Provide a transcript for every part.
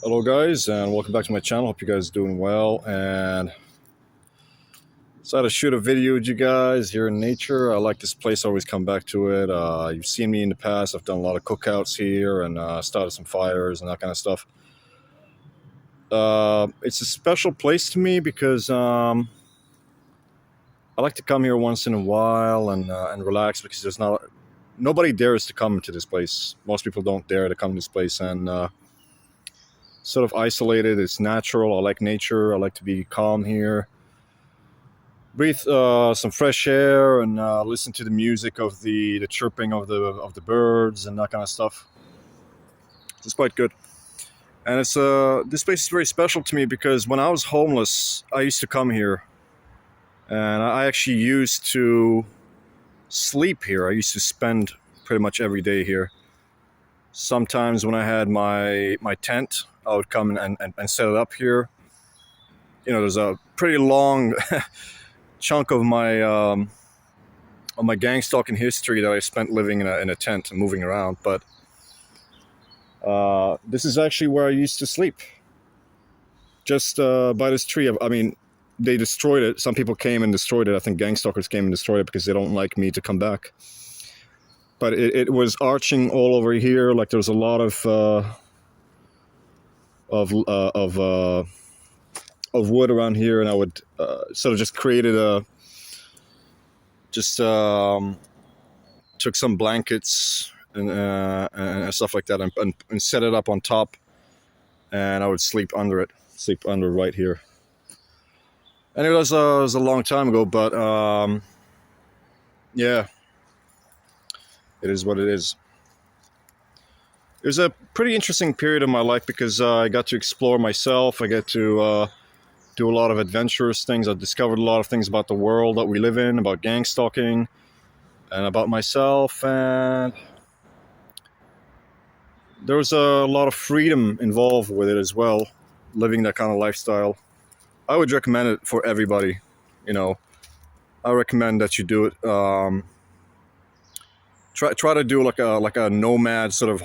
Hello guys, and welcome back to my channel. Hope you guys are doing well, and decided to shoot a video with you guys here in nature. I like this place, I always come back to it. You've seen me in the past. I've done a lot of cookouts here and started some fires and that kind of stuff. It's a special place to me because I like to come here once in a while and relax, because there's nobody dares to come to this place. Most people don't dare to come to this place, and sort of isolated. It's natural. I like nature. I like to be calm here. Breathe some fresh air and listen to the music of the chirping of the birds and that kind of stuff. It's quite good. And it's this place is very special to me because when I was homeless, I used to come here, and I actually used to sleep here. I used to spend pretty much every day here. Sometimes when I had my tent, I would come and set it up here. You know, there's a pretty long chunk of my gang stalking history that I spent living in a tent and moving around. But this is actually where I used to sleep, just by this tree. I mean, they destroyed it. Some people came and destroyed it. I think gang stalkers came and destroyed it because they don't like me to come back. But it was arching all over here. Like there was a lot of wood around here, and I would sort of just created took some blankets and stuff like that, and set it up on top, and I would sleep under right here. And it was a long time ago, but yeah, it is what it is. It was a pretty interesting period of my life because I got to explore myself. I got to do a lot of adventurous things. I discovered a lot of things about the world that we live in, about gang stalking, and about myself. And there was a lot of freedom involved with it as well, living that kind of lifestyle. I would recommend it for everybody. You know, I recommend that you do it. Try to do like a nomad sort of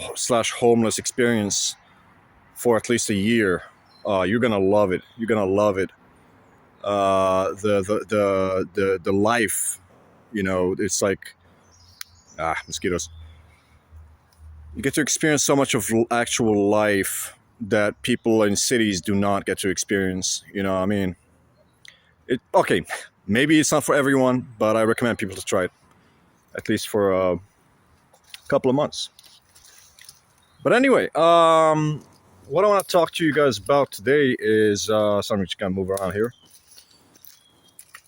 / homeless experience for at least a year. You're gonna love it. You're gonna love it. The life, you know, it's like mosquitoes. You get to experience so much of actual life that people in cities do not get to experience. You know what I mean? Okay, maybe it's not for everyone, but I recommend people to try it, at least for a couple of months. But anyway, what I want to talk to you guys about today is something just gonna move around here.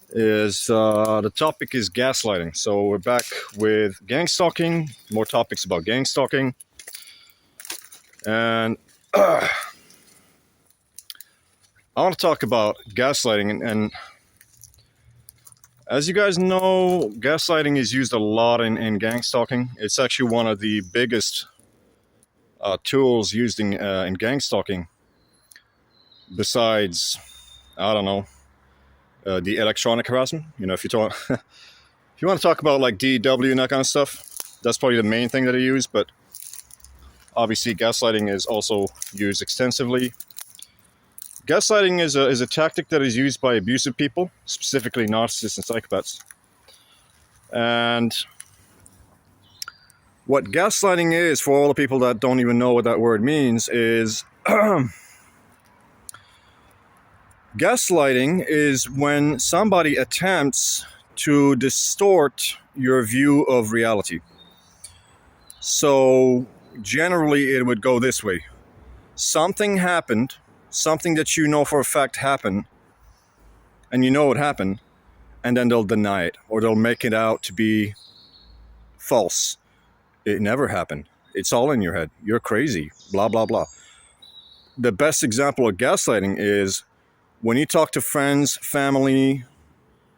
The topic is gaslighting. So we're back with gang stalking, more topics about gang stalking, and I want to talk about gaslighting. And as you guys know, gaslighting is used a lot in gang stalking. It's actually one of the biggest tools used in gang stalking, besides, I don't know, the electronic harassment. You know, if you want to talk about like DW and that kind of stuff, that's probably the main thing that I use. But obviously, gaslighting is also used extensively. Gaslighting is a tactic that is used by abusive people, specifically narcissists and psychopaths. And what gaslighting is, for all the people that don't even know what that word means, is gaslighting is when somebody attempts to distort your view of reality. So generally it would go this way. Something happened, something that you know for a fact happened, and you know it happened, and then they'll deny it, or they'll make it out to be false. It never happened. It's all in your head. You're crazy, blah, blah, blah. The best example of gaslighting is when you talk to friends, family,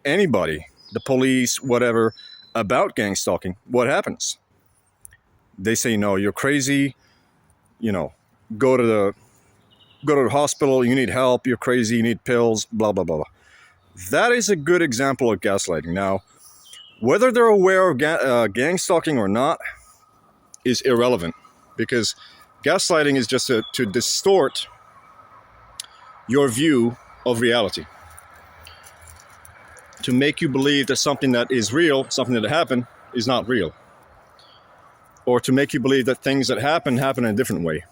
anybody, the police, whatever, about gang stalking. What happens? They say, no, you're crazy. You know, go to the hospital, you need help, you're crazy, you need pills, blah, blah, blah, blah. That is a good example of gaslighting. Now, whether they're aware of gang stalking or not is irrelevant, because gaslighting is just to distort your view of reality, to make you believe that something that is real, something that happened, is not real, or to make you believe that things that happen in a different way.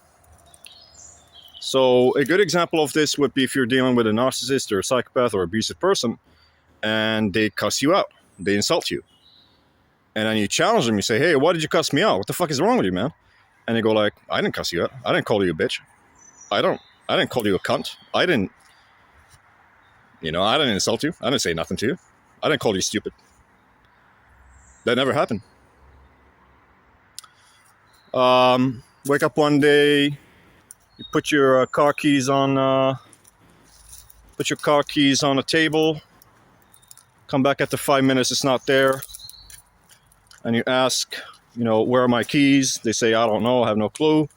So a good example of this would be if you're dealing with a narcissist or a psychopath or abusive person, and they cuss you out, they insult you, and then you challenge them. You say, "Hey, why did you cuss me out? What the fuck is wrong with you, man?" And they go like, "I didn't cuss you out. I didn't call you a bitch. I didn't call you a cunt. I didn't insult you. I didn't say nothing to you. I didn't call you stupid. That never happened." Wake up one day, you put your car keys on a table. Come back after 5 minutes, it's not there, and you ask, "Where are my keys?" They say, "I don't know. I have no clue."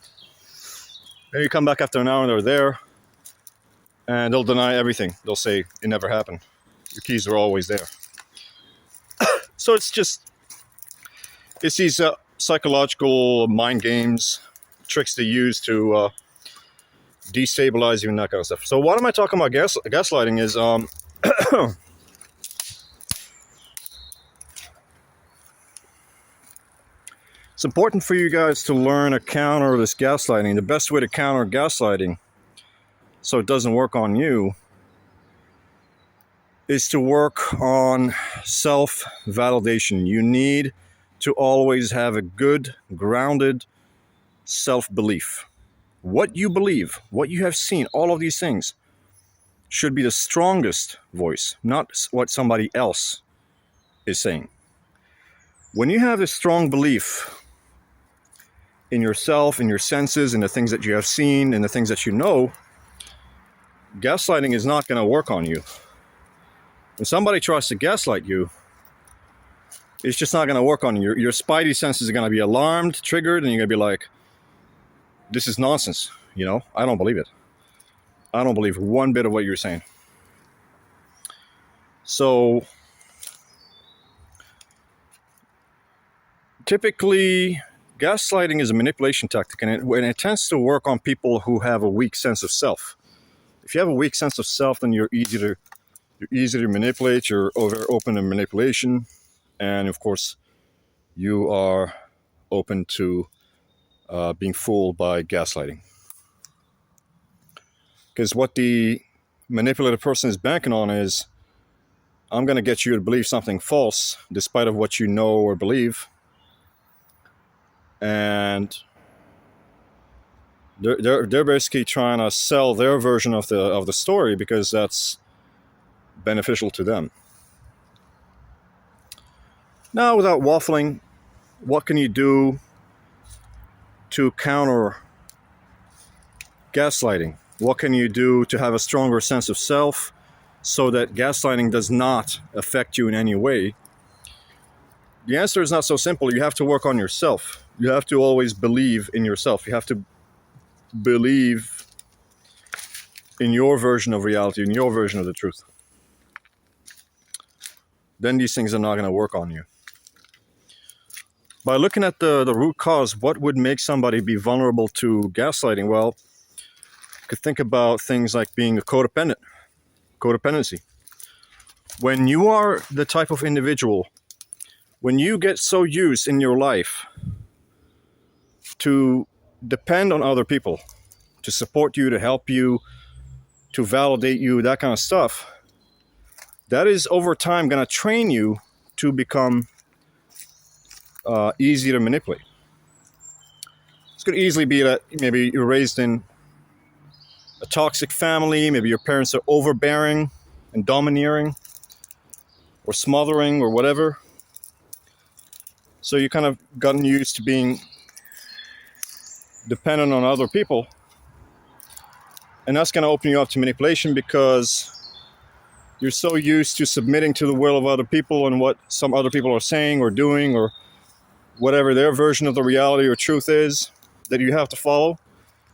Then you come back after an hour, and they're there, and they'll deny everything. They'll say it never happened. Your keys are always there. So it's these psychological mind games, tricks they use to destabilize you and that kind of stuff. So what am I talking about? Gaslighting is it's important for you guys to learn to counter this gaslighting. The best way to counter gaslighting so it doesn't work on you is to work on self-validation. You need to always have a good, grounded self-belief. What you believe, what you have seen, all of these things should be the strongest voice, not what somebody else is saying. When you have a strong belief in yourself, in your senses, in the things that you have seen, in the things that you know, gaslighting is not going to work on you. When somebody tries to gaslight you, it's just not going to work on you. Your spidey senses are going to be alarmed, triggered, and you're going to be like, "This is nonsense. I don't believe it. I don't believe one bit of what you're saying." So typically, gaslighting is a manipulation tactic, and it tends to work on people who have a weak sense of self. If you have a weak sense of self, then you're easy to manipulate. You're open to manipulation, and of course, you are open to being fooled by gaslighting. Because what the manipulative person is banking on is, I'm going to get you to believe something false, despite of what you know or believe, and they're basically trying to sell their version of the story because that's beneficial to them. Now, without waffling, what can you do to counter gaslighting? What can you do to have a stronger sense of self so that gaslighting does not affect you in any way? The answer is not so simple. You have to work on yourself. You have to always believe in yourself. You have to believe in your version of reality, in your version of the truth. Then these things are not going to work on you. By looking at the root cause, what would make somebody be vulnerable to gaslighting? Well, you could think about things like being a codependency. When you are the type of individual, when you get so used in your life to depend on other people, to support you, to help you, to validate you, that kind of stuff, that is over time going to train you to become easy to manipulate. It's going to easily be that maybe you're raised in a toxic family, maybe your parents are overbearing and domineering or smothering or whatever. So you kind of gotten used to being dependent on other people. And that's going to open you up to manipulation because you're so used to submitting to the will of other people and what some other people are saying or doing or whatever their version of the reality or truth is that you have to follow.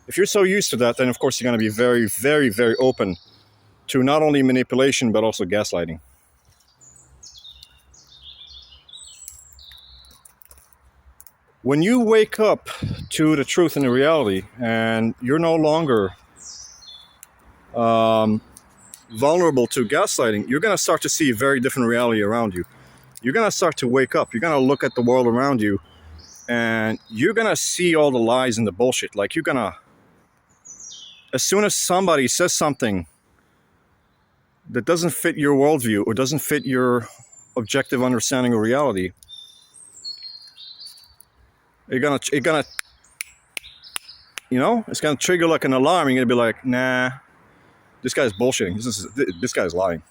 If you're so used to that, then of course you're going to be very, very, very open to not only manipulation but also gaslighting. When you wake up to the truth and the reality and you're no longer vulnerable to gaslighting, you're going to start to see a very different reality around you. You're going to start to wake up. You're going to look at the world around you, and you're going to see all the lies and the bullshit. Like, you're going to, as soon as somebody says something that doesn't fit your worldview or doesn't fit your objective understanding of reality, you're gonna, it's gonna trigger like an alarm. You're gonna be like, nah, this guy's bullshitting. This guy's lying.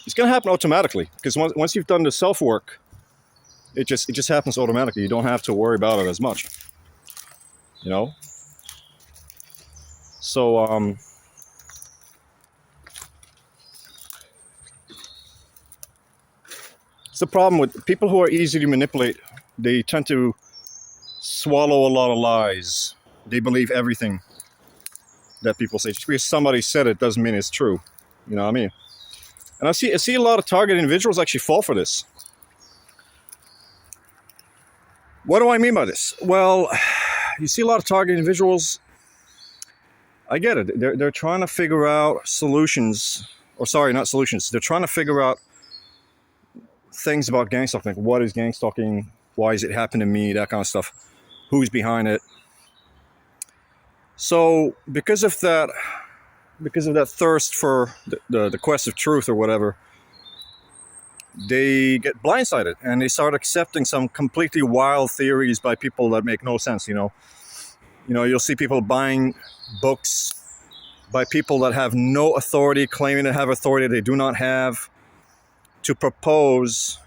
It's gonna happen automatically because once you've done the self work, it just happens automatically. You don't have to worry about it as much. So it's the problem with people who are easy to manipulate. They tend to swallow a lot of lies. They believe everything that people say. Just because somebody said it doesn't mean it's true. You know what I mean? And I see a lot of target individuals actually fall for this. What do I mean by this? Well, you see a lot of target individuals. I get it. They're trying to figure out solutions, or sorry, not solutions. They're trying to figure out things about gang stalking. Like, what is gang stalking? Why is it happening to me? That kind of stuff. Who's behind it? So because of that thirst for the quest of truth or whatever, they get blindsided and they start accepting some completely wild theories by people that make no sense. You'll see people buying books by people that have no authority, claiming to have authority they do not have, to propose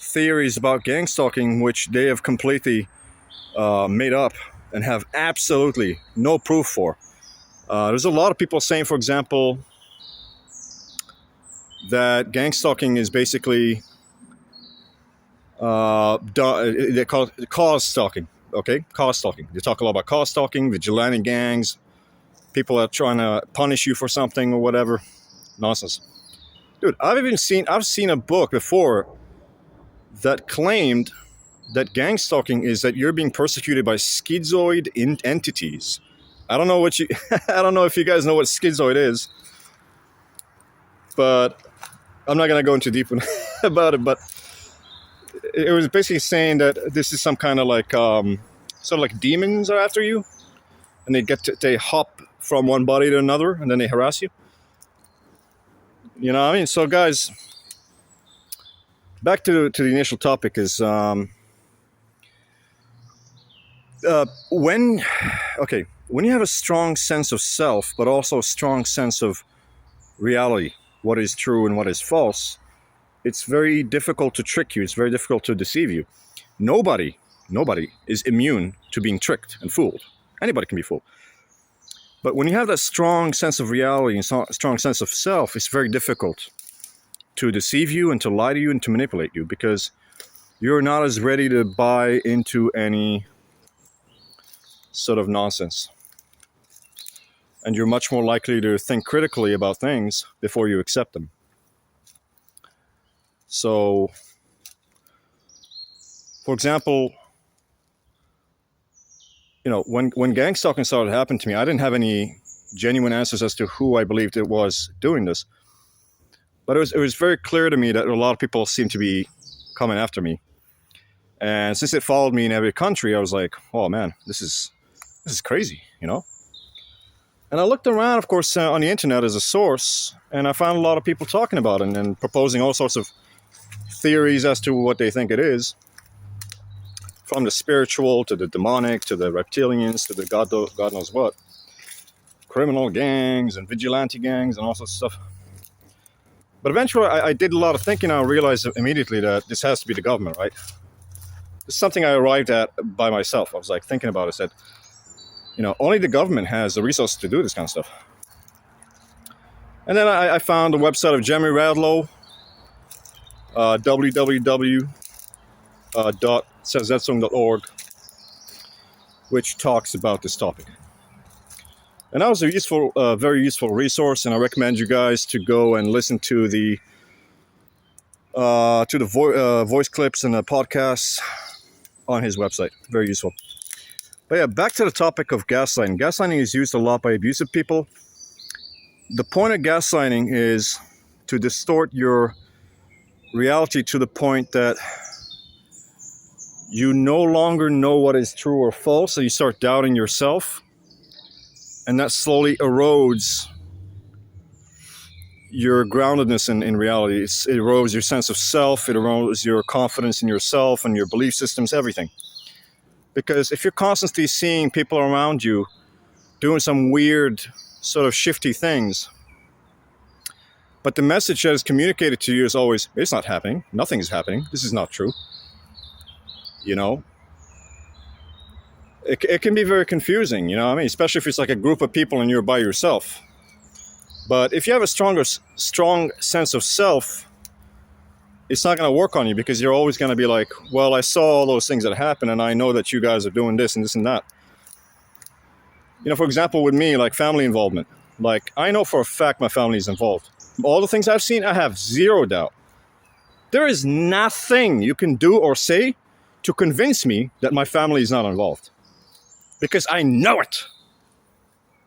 theories about gang stalking, which they have completely made up and have absolutely no proof for. There's a lot of people saying, for example, that gang stalking is basically they call it cause stalking. Okay, cause stalking. They talk a lot about cause stalking, vigilante gangs, people are trying to punish you for something or whatever. Nonsense, dude. I've seen a book before that claimed that gang stalking is that you're being persecuted by schizoid entities. I don't know I don't know if you guys know what schizoid is, but I'm not gonna go into deep about it. But it was basically saying that this is some kind of like sort of like demons are after you, and they hop from one body to another, and then they harass you. You know what I mean? So, guys, back to the initial topic is when you have a strong sense of self, but also a strong sense of reality, what is true and what is false, it's very difficult to trick you. It's very difficult to deceive you. Nobody is immune to being tricked and fooled. Anybody can be fooled. But when you have that strong sense of reality and strong sense of self, it's very difficult to deceive you and to lie to you and to manipulate you, because you're not as ready to buy into any sort of nonsense. And you're much more likely to think critically about things before you accept them. So, for example, when gang stalking started happening to me, I didn't have any genuine answers as to who I believed it was doing this. But it was very clear to me that a lot of people seemed to be coming after me. And since it followed me in every country, I was like, oh man, this is crazy, And I looked around, of course, on the internet as a source, and I found a lot of people talking about it and proposing all sorts of theories as to what they think it is. From the spiritual to the demonic to the reptilians to the God knows what. Criminal gangs and vigilante gangs and all sorts of stuff. But eventually I did a lot of thinking and I realized immediately that this has to be the government, right? This is something I arrived at by myself. I was like thinking about it, said, only the government has the resources to do this kind of stuff. And then I found the website of Jeremy Radlow, www.zetsung.org, which talks about this topic. And that was a very useful resource, and I recommend you guys to go and listen to the voice clips and the podcasts on his website. Very useful. But yeah, back to the topic of gaslighting. Gaslighting is used a lot by abusive people. The point of gaslighting is to distort your reality to the point that you no longer know what is true or false, so you start doubting yourself, and that slowly erodes your groundedness in reality. It erodes your sense of self, it erodes your confidence in yourself and your belief systems, everything. Because if you're constantly seeing people around you doing some weird, sort of shifty things, but the message that is communicated to you is always, it's not happening, nothing is happening, this is not true, you know, it can be very confusing, you know what I mean? Especially if it's like a group of people and you're by yourself. But if you have a strong sense of self, it's not going to work on you, because you're always going to be like, well, I saw all those things that happen and I know that you guys are doing this and this and that. You know, for example, with me, like family involvement, like I know for a fact my family is involved. All the things I've seen, I have zero doubt. There is nothing you can do or say to convince me that my family is not involved, because I know it.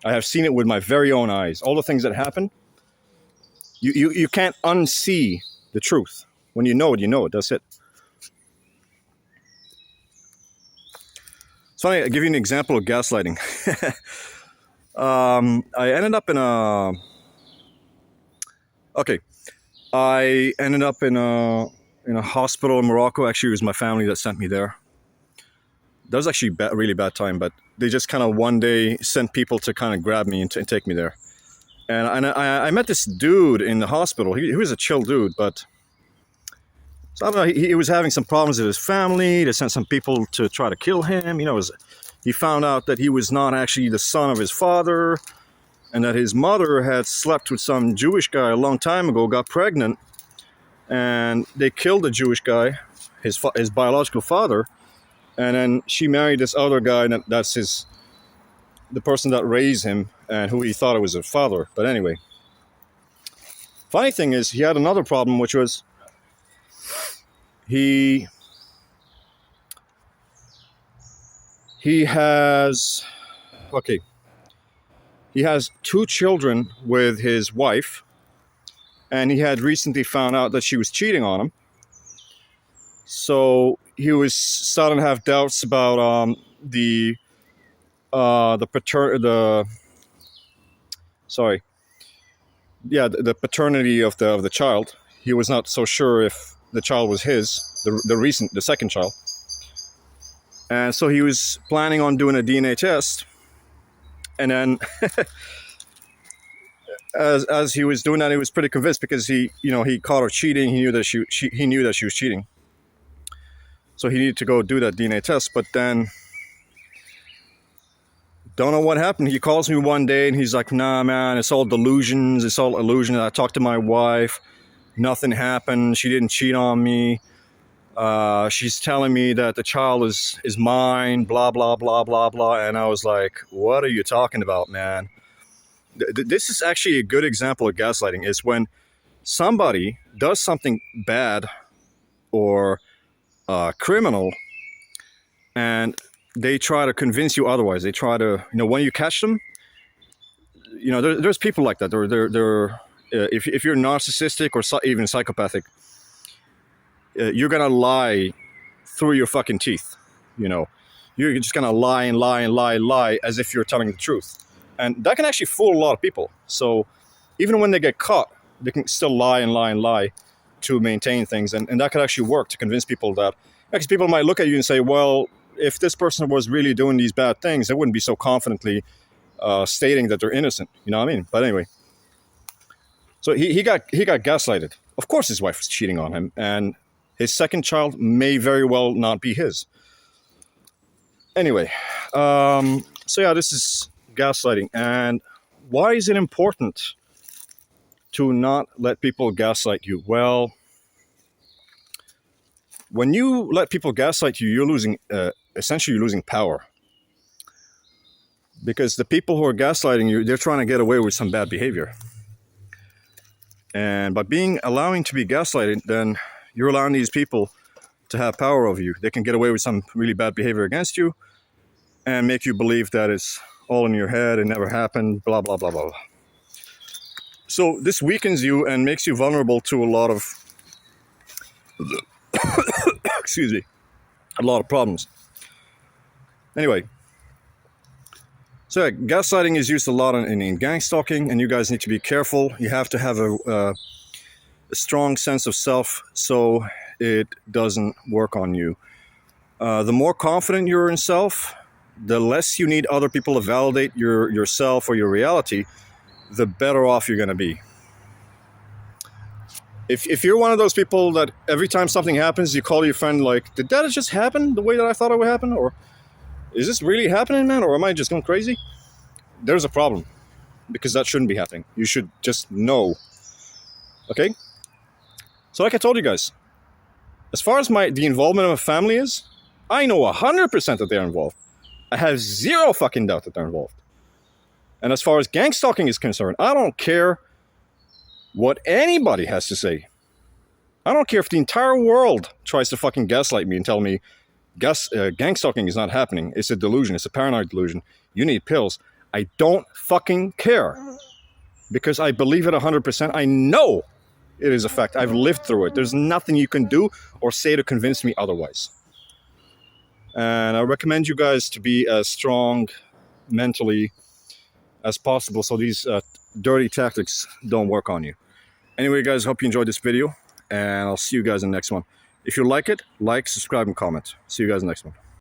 I have seen it with my very own eyes. All the things that happen, you can't unsee the truth. When you know it, you know it. That's it. So I'll give you an example of gaslighting. I ended up in a... Okay. I ended up in a hospital in Morocco. Actually, it was my family that sent me there. That was actually a really bad time, but they just kind of one day sent people to kind of grab me and take me there. And I met this dude in the hospital. He was a chill dude, but so I don't know, he was having some problems with his family. They sent some people to try to kill him. You know, he found out that he was not actually the son of his father, and that his mother had slept with some Jewish guy a long time ago, got pregnant, and they killed the Jewish guy, his biological father, and then she married this other guy, and that's the person that raised him and who he thought it was his father. But anyway, funny thing is, he had another problem, which was he has two children with his wife, and he had recently found out that she was cheating on him. So he was starting to have doubts about the paternity of the child. He was not so sure if the child was his, the second child. And so he was planning on doing a DNA test. And then as he was doing that, he was pretty convinced, because he caught her cheating. He knew that he knew that she was cheating. So he needed to go do that DNA test. But then, don't know what happened. He calls me one day and he's like, nah, man, it's all delusions. It's all illusion. I talked to my wife. Nothing happened. She didn't cheat on me. She's telling me that the child is mine, blah, blah, blah, blah, blah. And I was like, what are you talking about, man? This is actually a good example of gaslighting, is when somebody does something bad or criminal, and they try to convince you otherwise. They try to, when you catch them, there's people like that. If you're narcissistic or even psychopathic, you're gonna lie through your fucking teeth. You're just gonna lie and lie and lie and lie as if you're telling the truth, and that can actually fool a lot of people. So even when they get caught, they can still lie and lie and lie to maintain things, and that could actually work to convince people that, because people might look at you and say, well, if this person was really doing these bad things, they wouldn't be so confidently stating that they're innocent. You know what I mean? But anyway, so he got gaslighted. Of course his wife was cheating on him, and his second child may very well not be his. Anyway, so yeah, this is gaslighting. And why is it important to not let people gaslight you? Well, when you let people gaslight you, you're losing, essentially you're losing power. Because the people who are gaslighting you, they're trying to get away with some bad behavior. And by allowing to be gaslighted, then you're allowing these people to have power over you. They can get away with some really bad behavior against you. and make you believe that it's all in your head, it never happened, blah, blah, blah, blah. So this weakens you and makes you vulnerable to a lot of, excuse me, a lot of problems. Anyway, so yeah, gaslighting is used a lot in gang stalking, and you guys need to be careful. You have to have a strong sense of self so it doesn't work on you. The more confident you're in self, the less you need other people to validate yourself or your reality, the better off you're going to be. If you're one of those people that every time something happens, you call your friend like, did that just happen the way that I thought it would happen? Or is this really happening, man? Or am I just going crazy? There's a problem, because that shouldn't be happening. You should just know. Okay? So like I told you guys, as far as the involvement of a family is, I know 100% that they're involved. I have zero fucking doubt that they're involved. And as far as gang stalking is concerned, I don't care what anybody has to say. I don't care if the entire world tries to fucking gaslight me and tell me gang stalking is not happening. It's a delusion. It's a paranoid delusion. You need pills. I don't fucking care, because I believe it 100%. I know it is a fact. I've lived through it. There's nothing you can do or say to convince me otherwise. And I recommend you guys to be as strong mentally as possible so these dirty tactics don't work on you. Anyway, guys, hope you enjoyed this video, and I'll see you guys in the next one. If you like it, like, subscribe, and comment. See you guys in the next one.